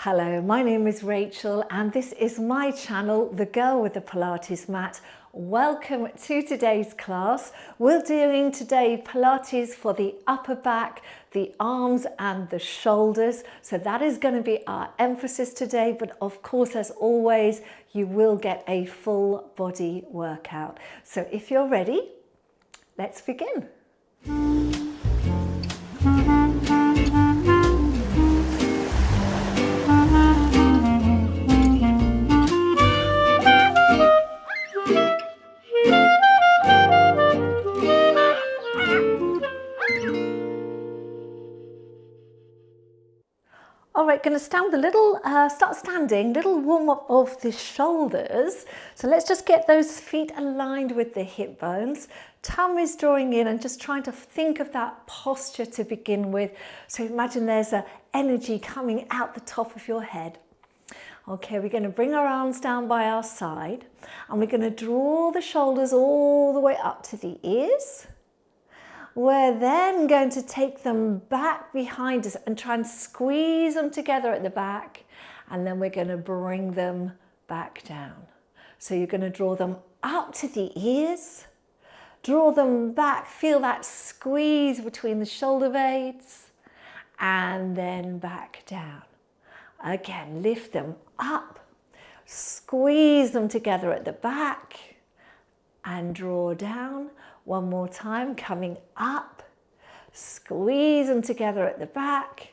Hello, my name is Rachel and this is my channel, The Girl with the Pilates Mat. Welcome to today's class. We're doing today Pilates for the upper back, the arms and the shoulders. So that is going to be our emphasis today, but of course, as always, you will get a full body workout. So if you're ready, let's begin. All right, going to stand start standing, little warm up of the shoulders. So let's just get those feet aligned with the hip bones. Tummy's drawing in and just trying to think of that posture to begin with. So imagine there's an energy coming out the top of your head. Okay, we're going to bring our arms down by our side and we're going to draw the shoulders all the way up to the ears. We're then going to take them back behind us and try and squeeze them together at the back, and then we're going to bring them back down. So you're going to draw them up to the ears, draw them back, feel that squeeze between the shoulder blades, and then back down. Again, lift them up, squeeze them together at the back, and draw down. One more time, coming up, squeeze them together at the back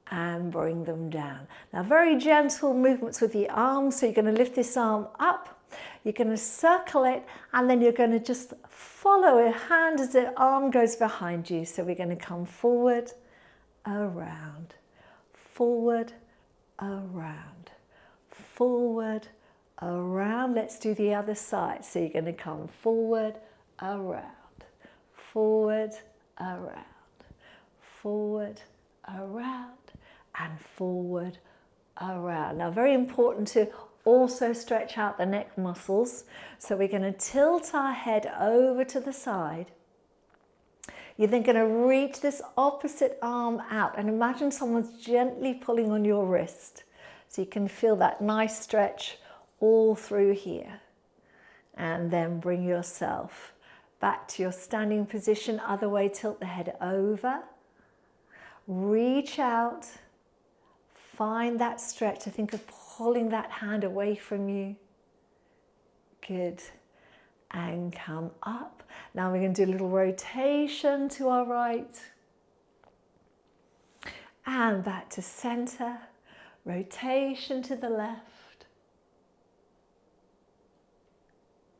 and bring them down. Now, very gentle movements with the arms. So you're going to lift this arm up, you're going to circle it, and then you're going to just follow a hand as the arm goes behind you. So we're going to come forward, around, forward, around, forward, around. Let's do the other side. So you're going to come forward, around, forward, around, forward, around, and forward, around. Now, very important to also stretch out the neck muscles. So we're going to tilt our head over to the side. You're then going to reach this opposite arm out and imagine someone's gently pulling on your wrist. So you can feel that nice stretch all through here. And then bring yourself back to your standing position. Other way, tilt the head over. Reach out. Find that stretch. I think of pulling that hand away from you. Good. And come up. Now we're going to do a little rotation to our right. And back to center. Rotation to the left.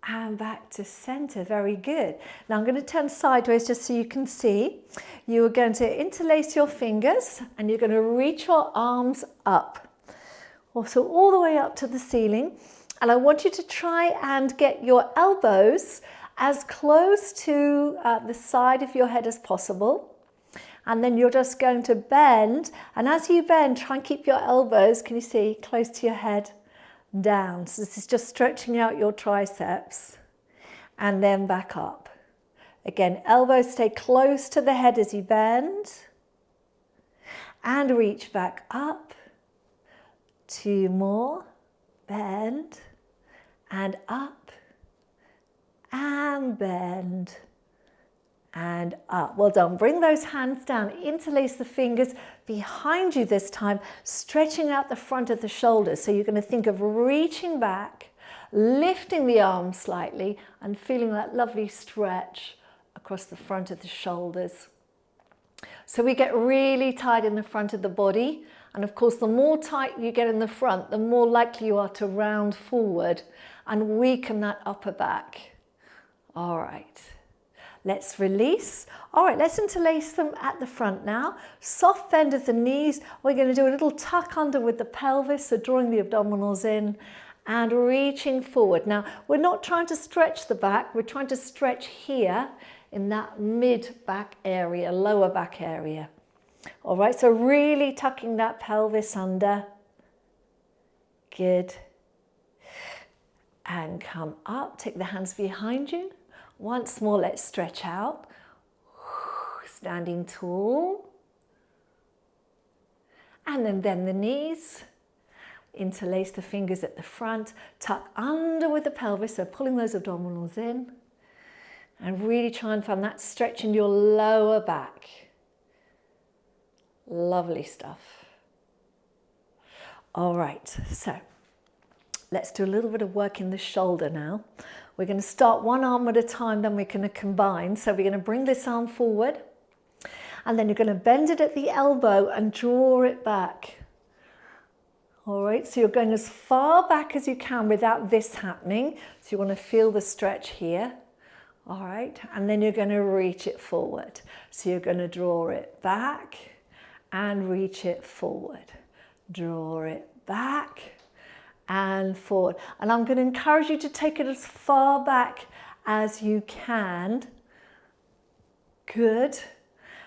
And back to center. Very good. Now I'm going to turn sideways just so you can see. You are going to interlace your fingers and you're going to reach your arms up. Also all the way up to the ceiling. And I want you to try and get your elbows as close to the side of your head as possible. And then you're just going to bend. And as you bend, try and keep your elbows, can you see, close to your head. Down. So this is just stretching out your triceps and then back up. Again, elbows stay close to the head as you bend and reach back up. Two more. Bend and up and bend and up. Well done. Bring those hands down, interlace the fingers behind you this time, stretching out the front of the shoulders. So you're going to think of reaching back, lifting the arms slightly and feeling that lovely stretch across the front of the shoulders. So we get really tight in the front of the body. And of course, the more tight you get in the front, the more likely you are to round forward and weaken that upper back. All right. Let's release. All right, let's interlace them at the front now. Soft bend of the knees. We're going to do a little tuck under with the pelvis, so drawing the abdominals in and reaching forward. Now, we're not trying to stretch the back. We're trying to stretch here in that mid back area, lower back area. All right, so really tucking that pelvis under. Good. And come up. Take the hands behind you. Once more, let's stretch out. Standing tall. And then bend the knees. Interlace the fingers at the front, tuck under with the pelvis, so pulling those abdominals in. And really try and find that stretch in your lower back. Lovely stuff. All right, so let's do a little bit of work in the shoulder now. We're going to start one arm at a time, then we're going to combine. So we're going to bring this arm forward, and then you're going to bend it at the elbow and draw it back. All right, so you're going as far back as you can without this happening. So you want to feel the stretch here. All right, and then you're going to reach it forward. So you're going to draw it back and reach it forward. Draw it back and forward. And I'm going to encourage you to take it as far back as you can. Good.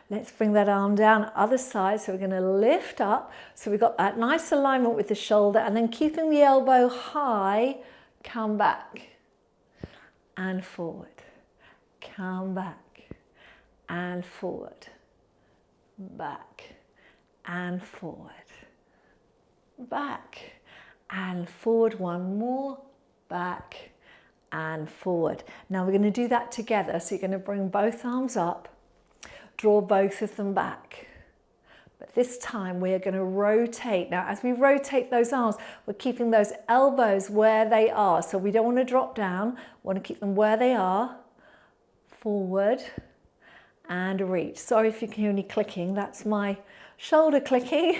Let's bring that arm down, other side. So we're going to lift up. So we've got that nice alignment with the shoulder, and then keeping the elbow high, come back and forward. Come back and forward. Back and forward. Back and forward. One more. Back and forward. Now we're going to do that together. So you're going to bring both arms up. Draw both of them back. But this time we're going to rotate. Now as we rotate those arms, we're keeping those elbows where they are. So we don't want to drop down. We want to keep them where they are. Forward and reach. Sorry if you can hear me clicking. That's my shoulder clicking.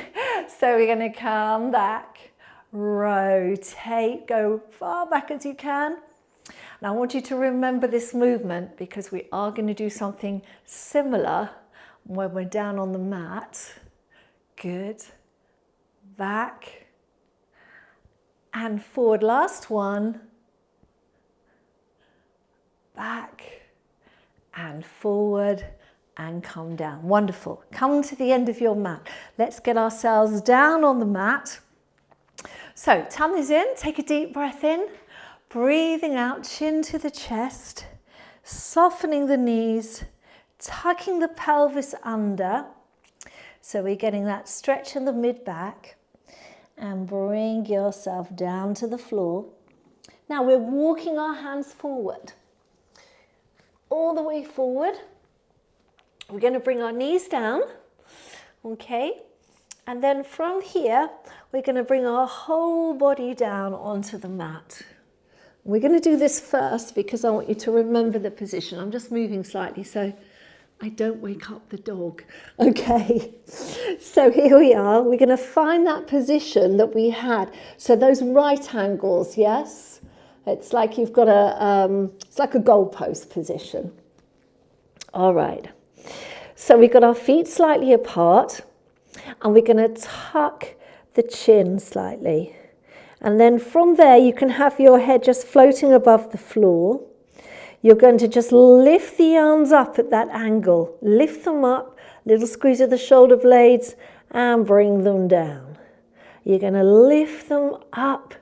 So we're going to come back, rotate, go far back as you can. Now I want you to remember this movement because we are going to do something similar when we're down on the mat. Good. Back and forward. Last one. Back and forward and come down. Wonderful. Come to the end of your mat. Let's get ourselves down on the mat. So tummies in, take a deep breath in. Breathing out, chin to the chest, softening the knees, tucking the pelvis under. So we're getting that stretch in the mid-back, and bring yourself down to the floor. Now we're walking our hands forward, all the way forward. We're going to bring our knees down, okay? And then from here, we're going to bring our whole body down onto the mat. We're going to do this first because I want you to remember the position. I'm just moving slightly so I don't wake up the dog. Okay, so here we are. We're going to find that position that we had. So those right angles, yes? It's like you've got it's like a goalpost position. All right. So we've got our feet slightly apart, and we're going to tuck the chin slightly. And then from there, you can have your head just floating above the floor. You're going to just lift the arms up at that angle. Lift them up, little squeeze of the shoulder blades, and bring them down. You're going to lift them up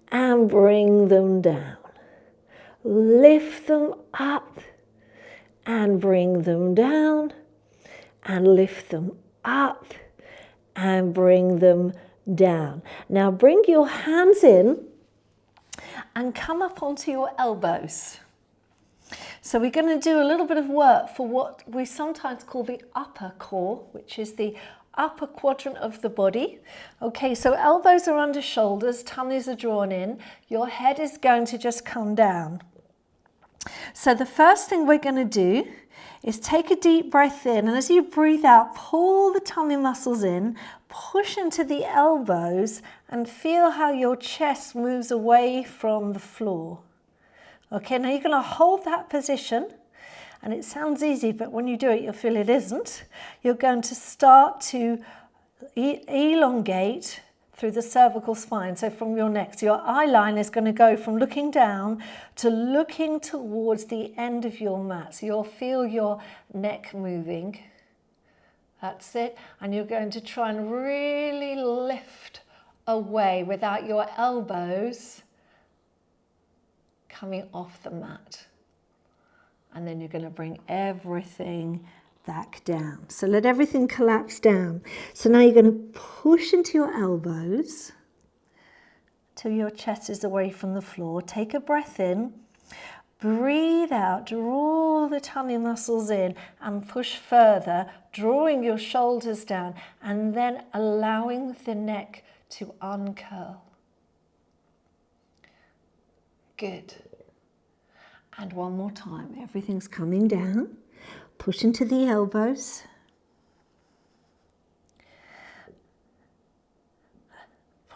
and bring them down. Lift them up and bring them down. And lift them up and bring them down. Now bring your hands in and come up onto your elbows. So we're going to do a little bit of work for what we sometimes call the upper core, which is the upper quadrant of the body. Okay, so elbows are under shoulders, tummies are drawn in, your head is going to just come down. So the first thing we're going to do is take a deep breath in, and as you breathe out, pull the tummy muscles in, push into the elbows, and feel how your chest moves away from the floor. Okay, now you're going to hold that position, and it sounds easy, but when you do it, you'll feel it isn't. You're going to start to elongate through the cervical spine, so from your neck. So your eye line is going to go from looking down to looking towards the end of your mat. So you'll feel your neck moving. That's it. And you're going to try and really lift away without your elbows coming off the mat. And then you're going to bring everything back down. So let everything collapse down. So now you're going to push into your elbows. till your chest is away from the floor. Take a breath in, breathe out, draw the tummy muscles in and push further, drawing your shoulders down and then allowing the neck to uncurl. Good. And one more time, everything's coming down. Push into the elbows.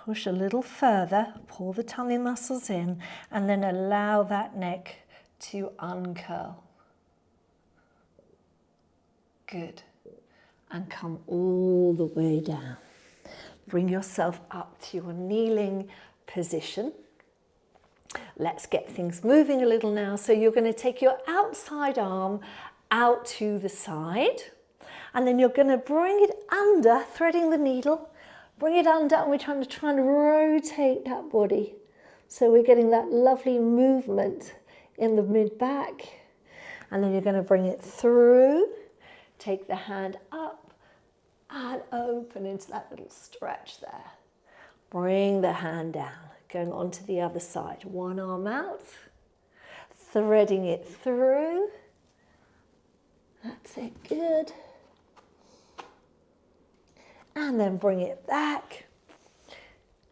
Push a little further, pull the tummy muscles in, and then allow that neck to uncurl. Good. And come all the way down. Bring yourself up to your kneeling position. Let's get things moving a little now. So you're going to take your outside arm out to the side, and then you're going to bring it under, threading the needle, bring it under, and we're trying to rotate that body. So we're getting that lovely movement in the mid-back, and then you're going to bring it through, take the hand up and open into that little stretch there. Bring the hand down, going on to the other side. One arm out, threading it through. That's it, good. And then bring it back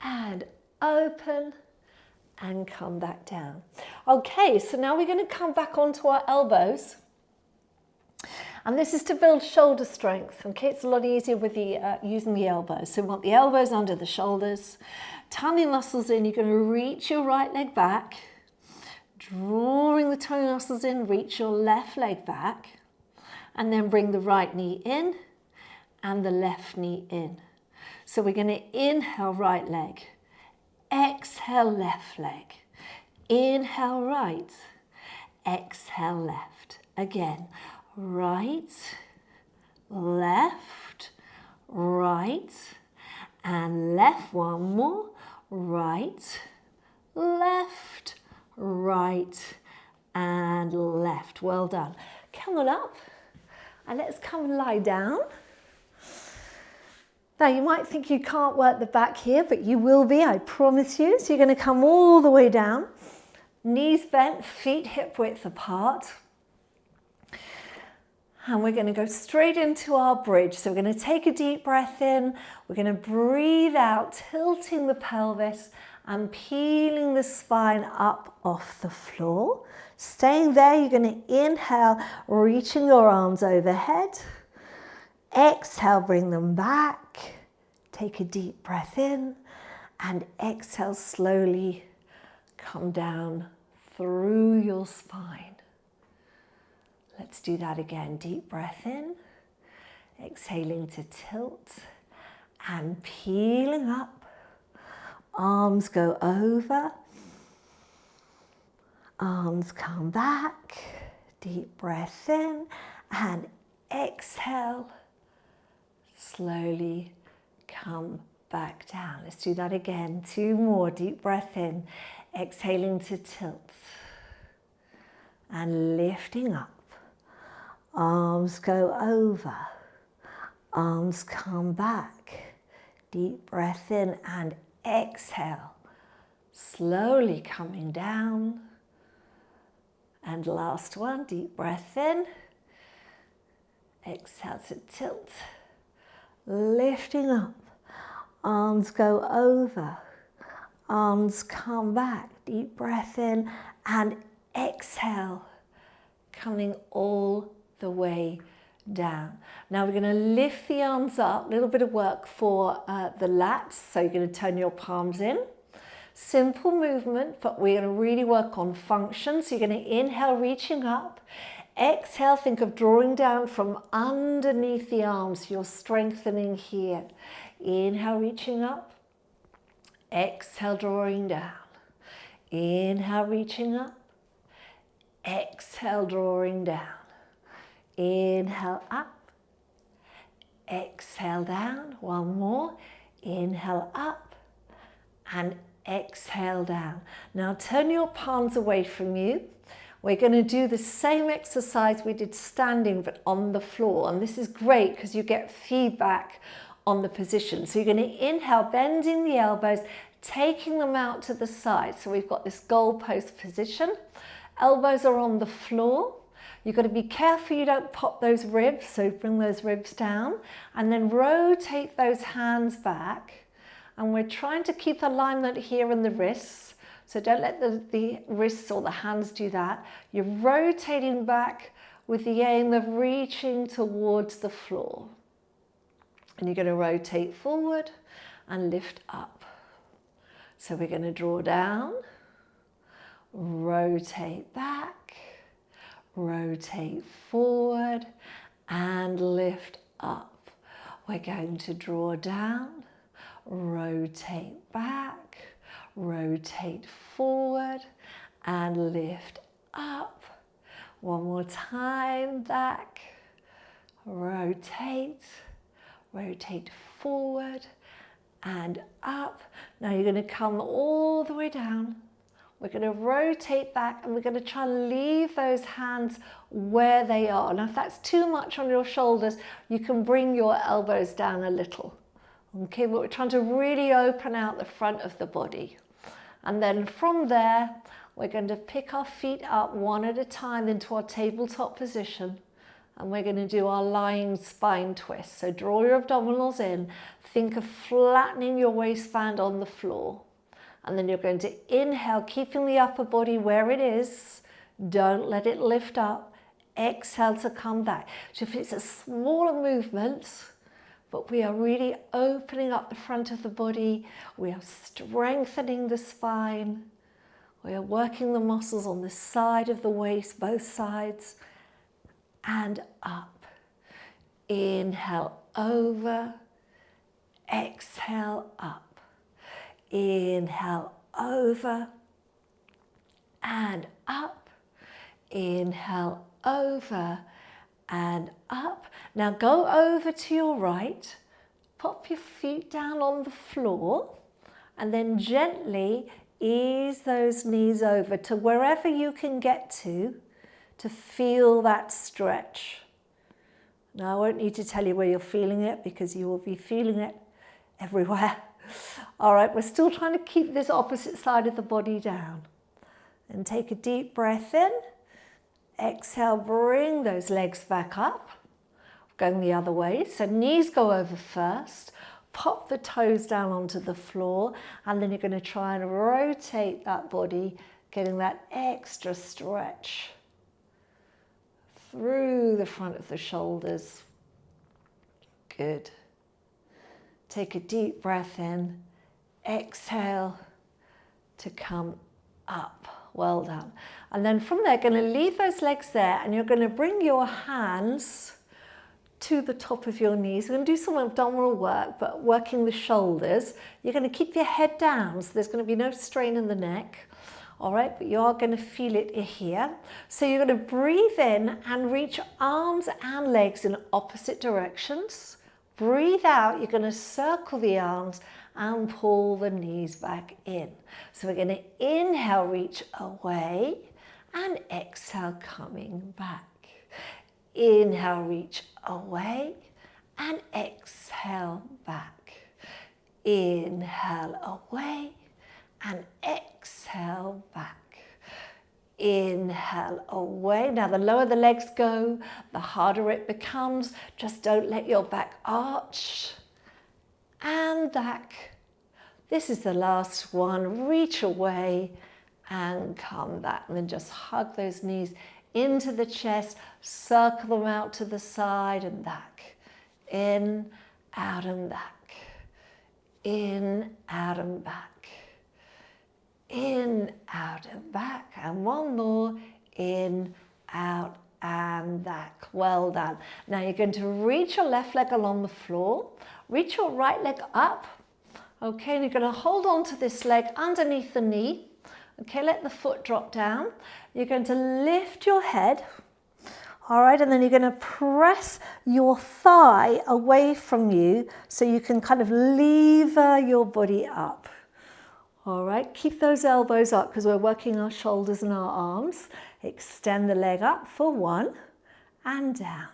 and open and come back down. Okay, so now we're going to come back onto our elbows. And this is to build shoulder strength. Okay, it's a lot easier with the using the elbows. So we want the elbows under the shoulders, tummy muscles in. You're going to reach your right leg back, drawing the tummy muscles in, reach your left leg back, and then bring the right knee in and the left knee in. So we're going to inhale right leg, exhale left leg, inhale right, exhale left. Again, right, left, right, and left. One more, right, left, right, and left. Well done. Come on up and let's come and lie down. Now you might think you can't work the back here, but you will be, I promise you. So you're going to come all the way down, knees bent, feet hip width apart. And we're going to go straight into our bridge. So we're going to take a deep breath in. We're going to breathe out, tilting the pelvis and peeling the spine up off the floor. Staying there, you're going to inhale, reaching your arms overhead. Exhale, bring them back. Take a deep breath in and exhale, slowly come down through your spine. Let's do that again. Deep breath in, exhaling to tilt and peeling up. Arms go over, arms come back. Deep breath in and exhale. Slowly come back down. Let's do that again. Two more. Deep breath in, exhaling to tilt and lifting up. Arms go over, arms come back. Deep breath in and exhale. Slowly coming down. And last one. Deep breath in, exhale to tilt. Lifting up, arms go over, arms come back. Deep breath in and exhale, coming all the way down. Now we're going to lift the arms up, a little bit of work for the lats. So you're going to turn your palms in. Simple movement, but we're going to really work on function. So you're going to inhale, reaching up. Exhale, think of drawing down from underneath the arms. You're strengthening here. Inhale, reaching up. Exhale, drawing down. Inhale, reaching up. Exhale, drawing down. Inhale, up. Exhale, down. One more. Inhale, up. And exhale, down. Now turn your palms away from you. We're going to do the same exercise we did standing, but on the floor. And this is great because you get feedback on the position. So you're going to inhale, bending the elbows, taking them out to the side. So we've got this goalpost position. Elbows are on the floor. You've got to be careful you don't pop those ribs, so bring those ribs down and then rotate those hands back. And we're trying to keep alignment here in the wrists, so don't let the wrists or the hands do that. You're rotating back with the aim of reaching towards the floor. And you're going to rotate forward and lift up. So we're going to draw down, rotate back, rotate forward and lift up. We're going to draw down, rotate back, rotate forward and lift up. One more time, back, rotate, rotate forward and up. Now you're going to come all the way down. We're going to rotate back and we're going to try and leave those hands where they are. Now if that's too much on your shoulders, you can bring your elbows down a little. Okay, but we're trying to really open out the front of the body. And then from there, we're going to pick our feet up one at a time into our tabletop position. And we're going to do our lying spine twist. So draw your abdominals in. Think of flattening your waistband on the floor. And then you're going to inhale, keeping the upper body where it is. Don't let it lift up. Exhale to come back. So if it's a smaller movement, but we are really opening up the front of the body. We are strengthening the spine. We are working the muscles on the side of the waist, both sides. And up. Inhale over. Exhale up. Inhale over and up. Inhale over and up. Now go over to your right. Pop your feet down on the floor and then gently ease those knees over to wherever you can get to feel that stretch. Now I won't need to tell you where you're feeling it because you will be feeling it everywhere. All right, we're still trying to keep this opposite side of the body down. And take a deep breath in. Exhale, bring those legs back up. Going the other way. So knees go over first. Pop the toes down onto the floor. And then you're going to try and rotate that body, getting that extra stretch through the front of the shoulders. Good. Take a deep breath in, exhale to come up. Well done. And then from there, going to leave those legs there and you're going to bring your hands to the top of your knees. We're going to do some abdominal work, but working the shoulders. You're going to keep your head down, so there's going to be no strain in the neck. All right, but you are going to feel it here. So you're going to breathe in and reach arms and legs in opposite directions. Breathe out, you're going to circle the arms and pull the knees back in. So we're going to inhale, reach away, and exhale, coming back. Inhale, reach away, and exhale, back. Inhale, away, and exhale, back. Inhale away. Now the lower the legs go, the harder it becomes. Just don't let your back arch. And back. This is the last one. Reach away and come back. And then just hug those knees into the chest. Circle them out to the side and back. In, out and back. In, out and back. In, out and back, and one more, in, out and back. Well done. Now you're going to reach your left leg along the floor, reach your right leg up, okay, and you're going to hold on to this leg underneath the knee, okay, let the foot drop down. You're going to lift your head, all right, and then you're going to press your thigh away from you so you can kind of lever your body up. All right, keep those elbows up because we're working our shoulders and our arms. Extend the leg up for 1 and down,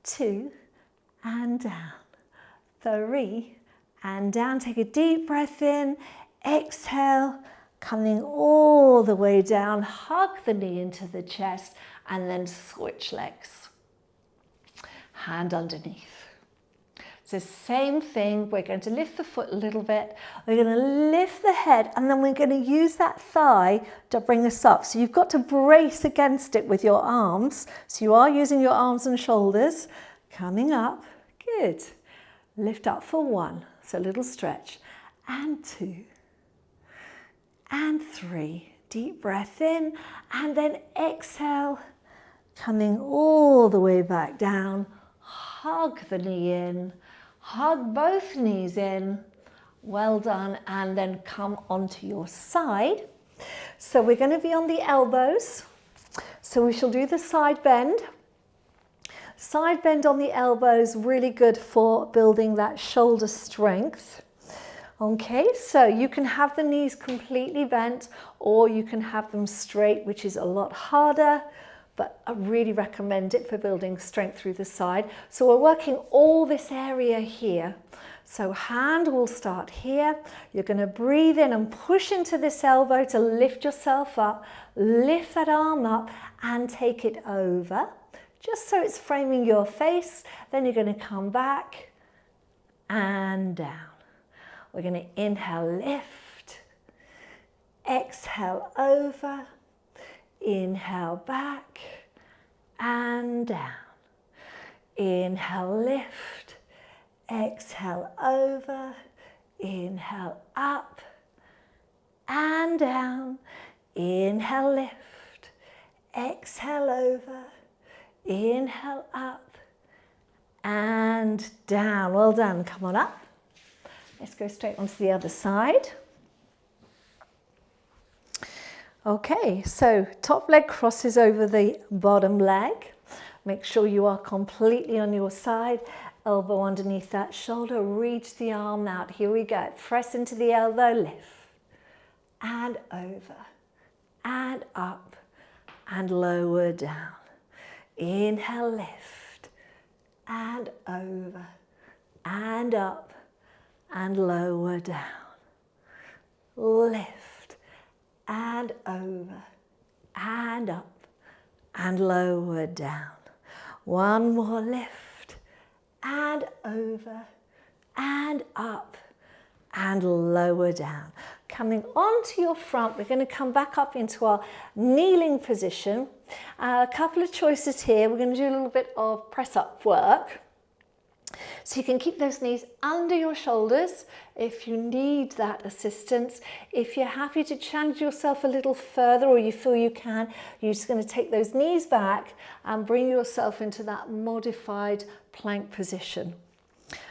2 and down, 3 and down. Take a deep breath in, Exhale, coming all the way down, hug the knee into the chest, and then switch legs. Hand underneath. So same thing, we're going to lift the foot a little bit, we're going to lift the head, and then we're going to use that thigh to bring us up. So you've got to brace against it with your arms. So you are using your arms and shoulders. Coming up, good. Lift up for 1, so a little stretch, and 2, and 3. Deep breath in, and then exhale, coming all the way back down. Hug the knee in, hug both knees in. Well done, and then come onto your side. So we're going to be on the elbows. So we shall do the side bend. Side bend on the elbows, really good for building that shoulder strength. Okay, so you can have the knees completely bent, or you can have them straight, which is a lot harder, but I really recommend it for building strength through the side. So we're working all this area here. So hand will start here. You're going to breathe in and push into this elbow to lift yourself up. Lift that arm up and take it over, just so it's framing your face. Then you're going to come back and down. We're going to inhale, lift. Exhale, over. Inhale, back and down. Inhale, lift. Exhale, over. Inhale, up and down. Inhale, lift. Exhale, over. Inhale, up and down. Well done. Come on up. Let's go straight onto the other side. Okay, so top leg crosses over the bottom leg. Make sure you are completely on your side. Elbow underneath that shoulder. Reach the arm out. Here we go. Press into the elbow. Lift. And over. And up. And lower down. Inhale, lift. And over. And up. And lower down. Lift. And over. And up. And lower down. One more, lift. And over. And up. And lower down. Coming onto your front, we're going to come back up into our kneeling position. A couple of choices here. We're going to do a little bit of press up work. So you can keep those knees under your shoulders if you need that assistance. If you're happy to challenge yourself a little further, or you feel you can, you're just going to take those knees back and bring yourself into that modified plank position.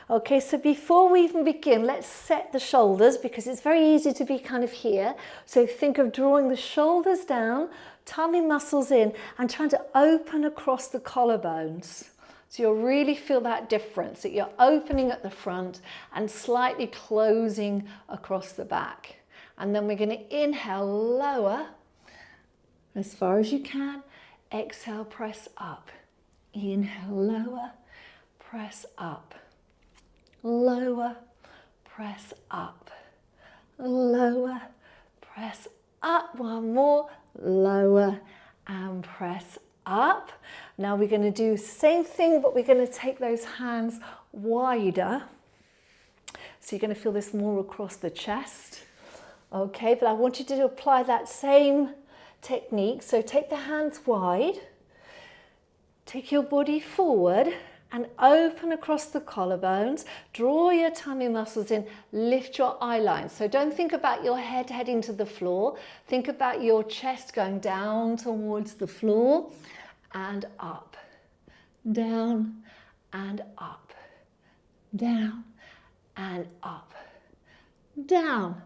Okay, so before we even begin, let's set the shoulders, because it's very easy to be kind of here. So think of drawing the shoulders down, tummy muscles in, and trying to open across the collarbones. So you'll really feel that difference, that you're opening at the front and slightly closing across the back. And then we're going to inhale, lower as far as you can. Exhale, press up. Inhale, lower, press up. Lower, press up. Lower, press up. One more, lower and press up. Now we're going to do the same thing, but we're going to take those hands wider. So you're going to feel this more across the chest. Okay, but I want you to apply that same technique. So take the hands wide, take your body forward and open across the collarbones. Draw your tummy muscles in, lift your eye line. So don't think about your head heading to the floor. Think about your chest going down towards the floor and up, down and up, down and up, down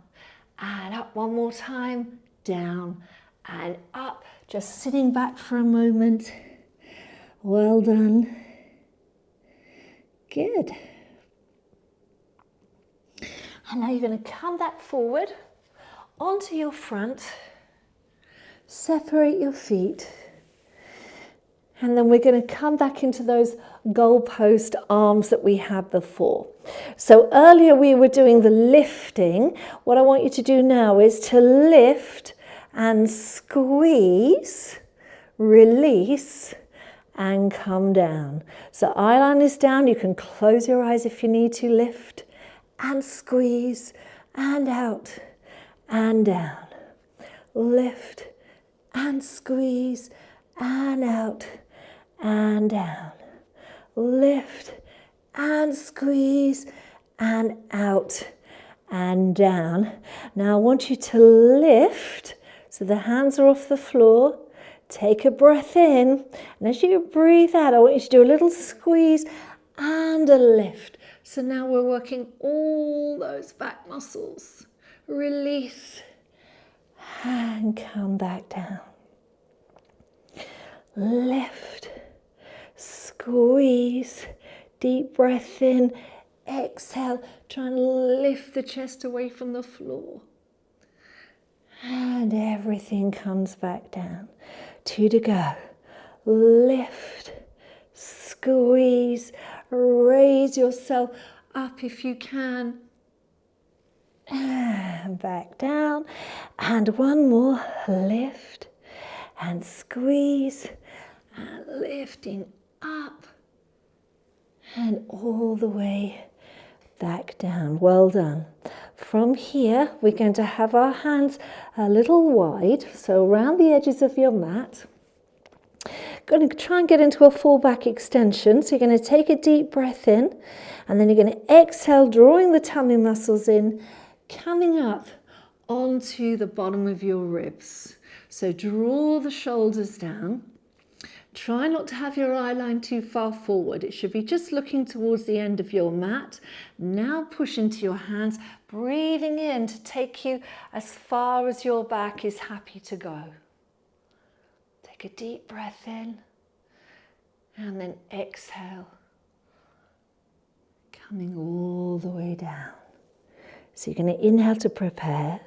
and up. One more time, down and up. Just sitting back for a moment. Well done. Good. And now you're going to come back forward onto your front, separate your feet, And then we're going to come back into those goalpost arms that we had before. So earlier we were doing the lifting. What I want you to do now is to lift and squeeze, release, and come down. So eye line is down. You can close your eyes if you need to. Lift and squeeze and out and down. Lift and squeeze and out and down. Lift and squeeze and out and down. Now I want you to lift so the hands are off the floor. Take a breath in, and as you breathe out, I want you to do a little squeeze and a lift. So now we're working all those back muscles. Release and come back down. Lift, squeeze, deep breath in, exhale, try and lift the chest away from the floor. And everything comes back down. 2 to go. Lift, squeeze, raise yourself up if you can. And back down. And one more. Lift and squeeze. And lifting up. And all the way back down. Well done. From here, we're going to have our hands a little wide, so around the edges of your mat. Going to try and get into a full back extension. So you're going to take a deep breath in, and then you're going to exhale, drawing the tummy muscles in, coming up onto the bottom of your ribs. So draw the shoulders down. Try not to have your eye line too far forward. It should be just looking towards the end of your mat. Now push into your hands, breathing in to take you as far as your back is happy to go. Take a deep breath in and then exhale, coming all the way down. So you're going to inhale to prepare.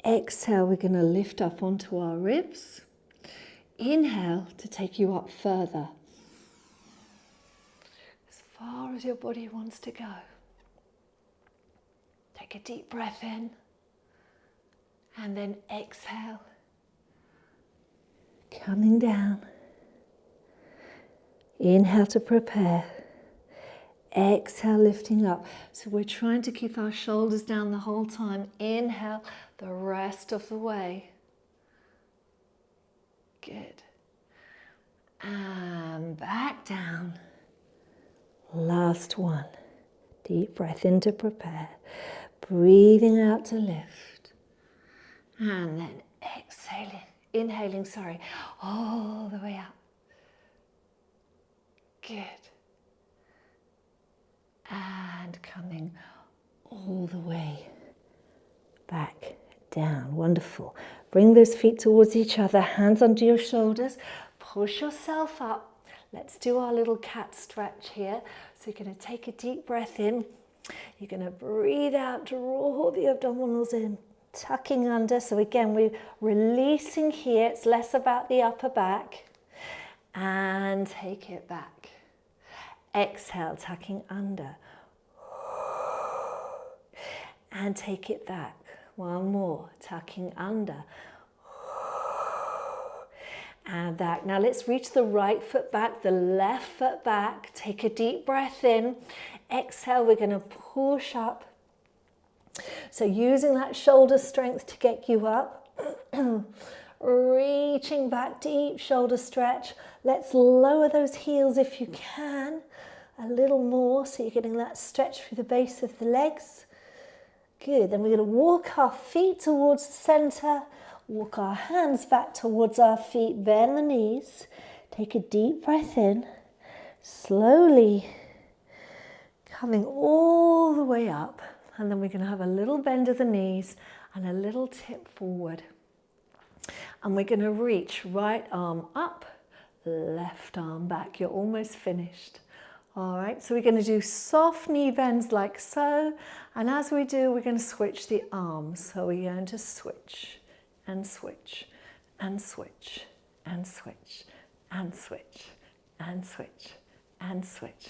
Exhale, we're going to lift up onto our ribs. Inhale to take you up further, as far as your body wants to go. Take a deep breath in and then exhale, coming down. Inhale to prepare. Exhale, lifting up. So we're trying to keep our shoulders down the whole time. Inhale the rest of the way. Good. And back down. Last one. Deep breath in to prepare. Breathing out to lift. And then inhaling, all the way up. Good. And coming all the way back down. Wonderful. Bring those feet towards each other, hands under your shoulders. Push yourself up. Let's do our little cat stretch here. So you're going to take a deep breath in. You're going to breathe out, draw the abdominals in, tucking under. So again, we're releasing here. It's less about the upper back. And take it back. Exhale, tucking under. And take it back. One more, tucking under. And back. Now let's reach the right foot back, the left foot back. Take a deep breath in. Exhale, we're going to push up. So using that shoulder strength to get you up. Reaching back, deep shoulder stretch. Let's lower those heels if you can. A little more, so you're getting that stretch through the base of the legs. Good, then we're going to walk our feet towards the center, walk our hands back towards our feet, bend the knees, take a deep breath in, slowly coming all the way up, and then we're going to have a little bend of the knees and a little tip forward. And we're going to reach right arm up, left arm back. You're almost finished. All right, so we're going to do soft knee bends like so, and as we do, we're going to switch the arms. So we're going to switch and switch and switch and switch and switch, and switch, and switch.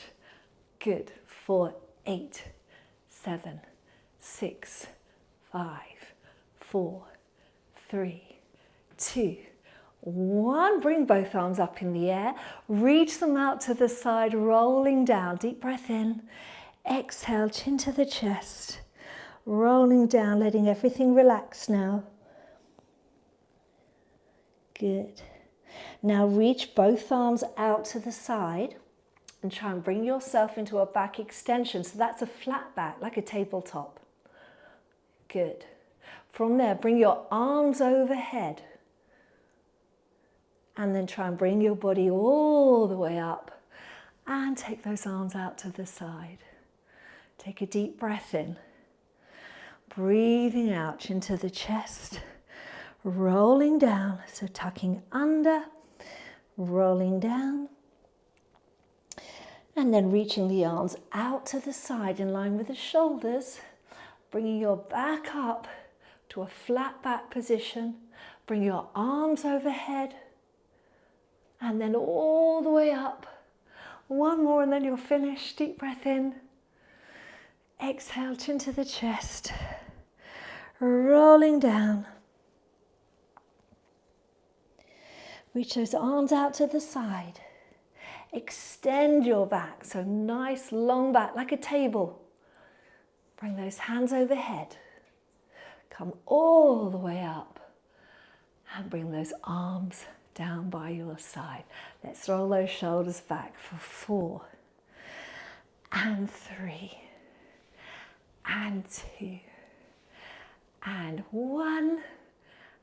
Good. 4, 8, 7, 6, 5, 4, 3, 2, 1. Bring both arms up in the air. Reach them out to the side, rolling down. Deep breath in. Exhale, chin to the chest. Rolling down, letting everything relax now. Good. Now reach both arms out to the side and try and bring yourself into a back extension. So that's a flat back, like a tabletop. Good. From there, bring your arms overhead. And then try and bring your body all the way up. And take those arms out to the side. Take a deep breath in. Breathing out into the chest. Rolling down, so tucking under, rolling down. And then reaching the arms out to the side in line with the shoulders. Bringing your back up to a flat back position. Bring your arms overhead. And then all the way up. One more and then you're finished. Deep breath in. Exhale, chin to the chest. Rolling down. Reach those arms out to the side. Extend your back, so nice long back like a table. Bring those hands overhead. Come all the way up and bring those arms down by your side. Let's roll those shoulders back for 4 and 3 and 2 and 1.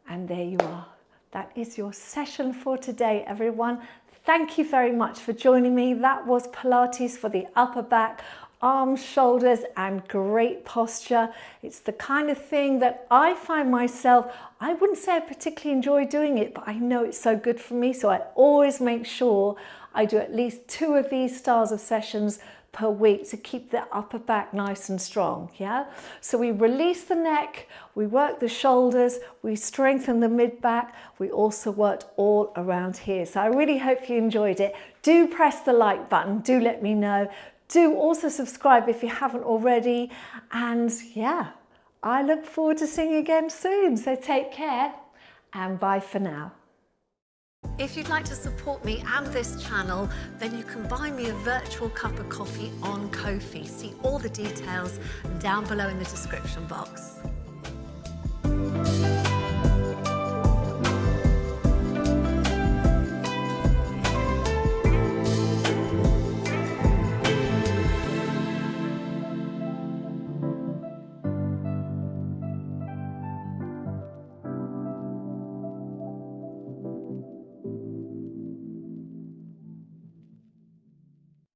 And there you are. That is your session for today, everyone. Thank you very much for joining me. That was Pilates for the upper back, arms, shoulders, and great posture. It's the kind of thing that I find myself, I wouldn't say I particularly enjoy doing it, but I know it's so good for me. So I always make sure I do at least 2 of these styles of sessions per week to keep the upper back nice and strong, yeah? So we release the neck, we work the shoulders, we strengthen the mid-back, we also worked all around here. So I really hope you enjoyed it. Do press the like button, do let me know. Do also subscribe if you haven't already. And yeah, I look forward to seeing you again soon. So take care and bye for now. If you'd like to support me and this channel, then you can buy me a virtual cup of coffee on Ko-fi. See all the details down below in the description box.